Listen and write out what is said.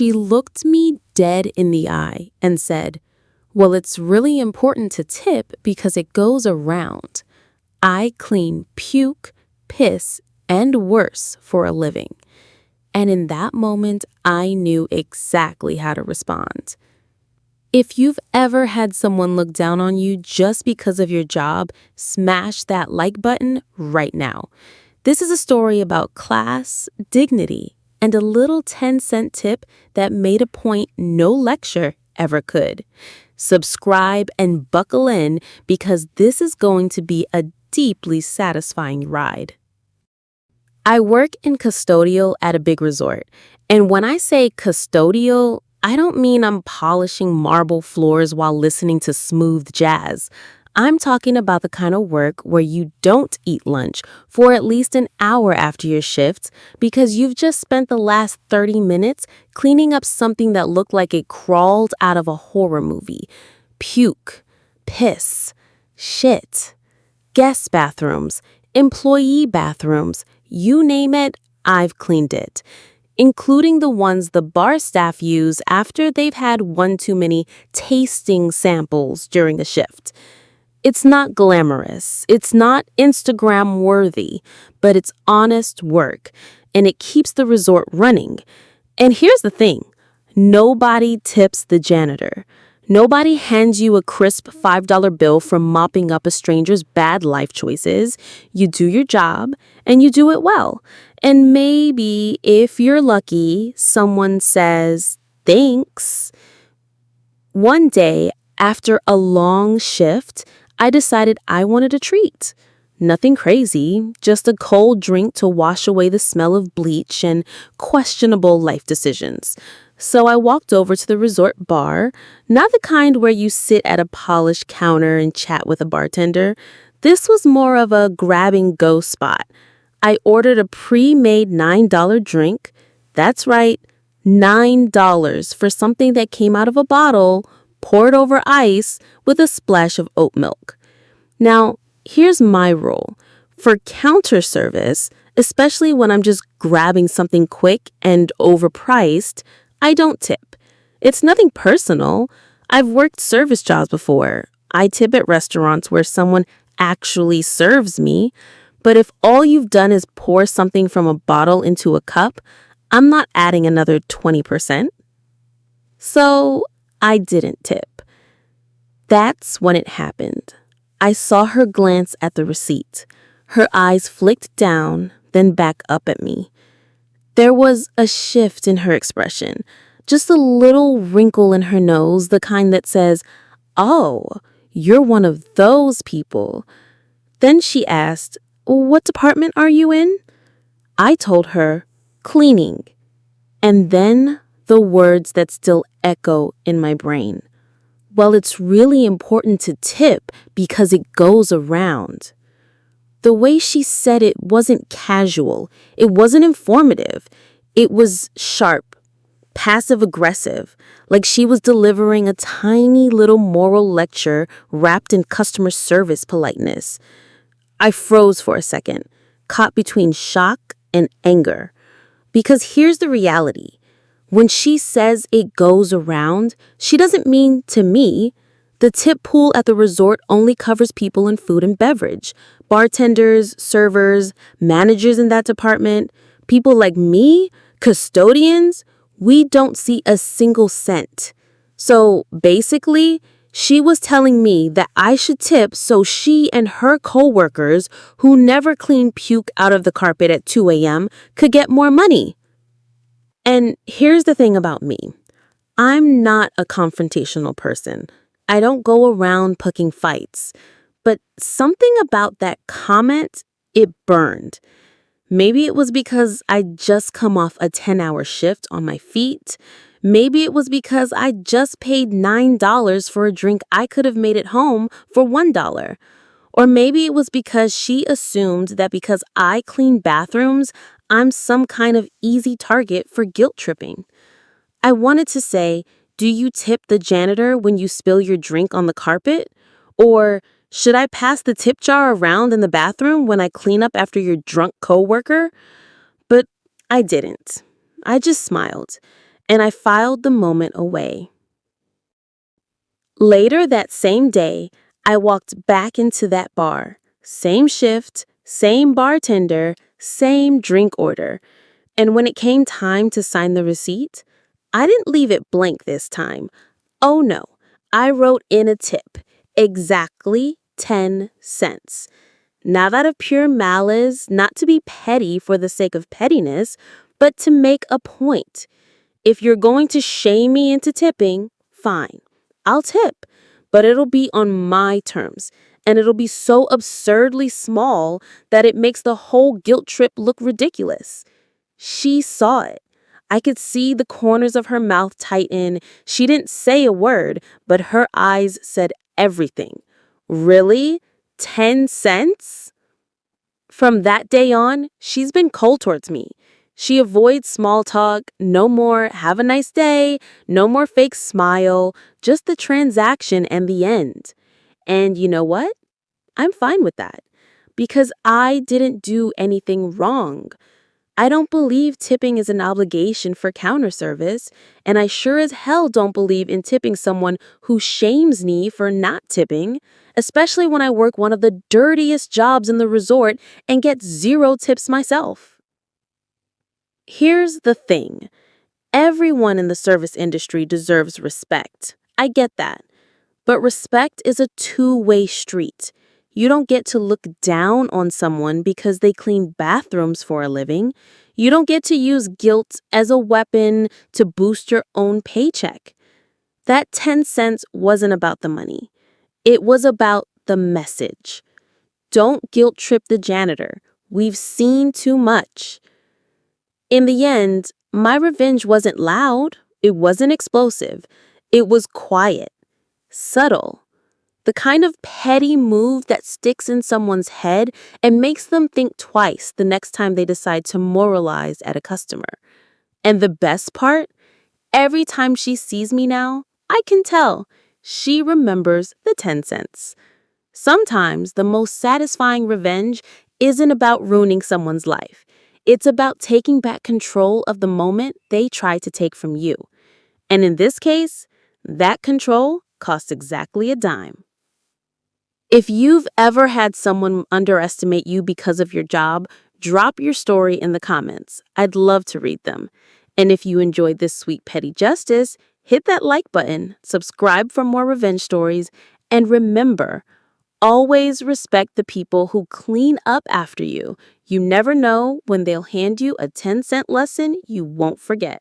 She looked me dead in the eye and said, "Well, it's really important to tip because it goes around. I clean puke, piss, and worse for a living." And in that moment, I knew exactly how to respond. If you've ever had someone look down on you just because of your job, smash that like button right now. This is a story about class, dignity, and a little 10-cent tip that made a point no lecture ever could. Subscribe and buckle in because this is going to be a deeply satisfying ride. I work in custodial at a big resort, and when I say custodial, I don't mean I'm polishing marble floors while listening to smooth jazz. I'm talking about the kind of work where you don't eat lunch for at least an hour after your shift because you've just spent the last 30 minutes cleaning up something that looked like it crawled out of a horror movie. Puke, piss, shit, guest bathrooms, employee bathrooms, you name it, I've cleaned it, including the ones the bar staff use after they've had one too many tasting samples during a shift. It's not glamorous, it's not Instagram worthy, but it's honest work, and it keeps the resort running. And here's the thing, nobody tips the janitor. Nobody hands you a crisp $5 bill for mopping up a stranger's bad life choices. You do your job, and you do it well. And maybe, if you're lucky, someone says, "Thanks." One day, after a long shift, I decided I wanted a treat. Nothing crazy, just a cold drink to wash away the smell of bleach and questionable life decisions. So I walked over to the resort bar, not the kind where you sit at a polished counter and chat with a bartender. This was more of a grab-and-go spot. I ordered a pre-made $9 drink. That's right, $9 for something that came out of a bottle, poured over ice with a splash of oat milk. Now, here's my rule. For counter service, especially when I'm just grabbing something quick and overpriced, I don't tip. It's nothing personal. I've worked service jobs before. I tip at restaurants where someone actually serves me. But if all you've done is pour something from a bottle into a cup, I'm not adding another 20%. So I didn't tip. That's when it happened. I saw her glance at the receipt. Her eyes flicked down, then back up at me. There was a shift in her expression, just a little wrinkle in her nose, the kind that says, "Oh, you're one of those people." Then she asked, "What department are you in?" I told her, "Cleaning." And then the words that still echo in my brain. "Well, it's really important to tip because it goes around." The way she said it wasn't casual. It wasn't informative. It was sharp, passive-aggressive, like she was delivering a tiny little moral lecture wrapped in customer service politeness. I froze for a second, caught between shock and anger. Because here's the reality. When she says it goes around, she doesn't mean to me. The tip pool at the resort only covers people in food and beverage. Bartenders, servers, managers in that department, people like me, custodians, we don't see a single cent. So basically, she was telling me that I should tip so she and her coworkers, who never clean puke out of the carpet at 2 a.m., could get more money. And here's the thing about me. I'm not a confrontational person. I don't go around picking fights. But something about that comment, it burned. Maybe it was because I'd just come off a 10-hour shift on my feet. Maybe it was because I just paid $9 for a drink I could have made at home for $1. Or maybe it was because she assumed that because I clean bathrooms, I'm some kind of easy target for guilt tripping. I wanted to say, do you tip the janitor when you spill your drink on the carpet? Or should I pass the tip jar around in the bathroom when I clean up after your drunk coworker? But I didn't. I just smiled. and I filed the moment away. Later that same day, I walked back into that bar. Same shift, same bartender, same drink order. And when it came time to sign the receipt, I didn't leave it blank this time. Oh no, I wrote in a tip. Exactly 10 cents. Not out of pure malice, not to be petty for the sake of pettiness, but to make a point. If you're going to shame me into tipping, fine. I'll tip, but it'll be on my terms, and it'll be so absurdly small that it makes the whole guilt trip look ridiculous. She saw it. I could see the corners of her mouth tighten. She didn't say a word, but her eyes said everything. Really? 10 cents? From that day on, she's been cold towards me. She avoids small talk, no more have a nice day, no more fake smile, just the transaction and the end. And you know what? I'm fine with that because I didn't do anything wrong. I don't believe tipping is an obligation for counter service, and I sure as hell don't believe in tipping someone who shames me for not tipping, especially when I work one of the dirtiest jobs in the resort and get 0 tips myself. Here's the thing. Everyone in the service industry deserves respect. I get that. But respect is a two-way street. You don't get to look down on someone because they clean bathrooms for a living. You don't get to use guilt as a weapon to boost your own paycheck. That 10 cents wasn't about the money. It was about the message. Don't guilt trip the janitor. We've seen too much. In the end, my revenge wasn't loud. It wasn't explosive. It was quiet, subtle. The kind of petty move that sticks in someone's head and makes them think twice the next time they decide to moralize at a customer. And the best part? Every time she sees me now, I can tell she remembers the 10 cents. Sometimes the most satisfying revenge isn't about ruining someone's life. It's about taking back control of the moment they tried to take from you. And in this case, that control costs exactly a dime. If you've ever had someone underestimate you because of your job, drop your story in the comments. I'd love to read them. And if you enjoyed this sweet petty justice, hit that like button, subscribe for more revenge stories, and remember, always respect the people who clean up after you. You never know when they'll hand you a 10-cent lesson you won't forget.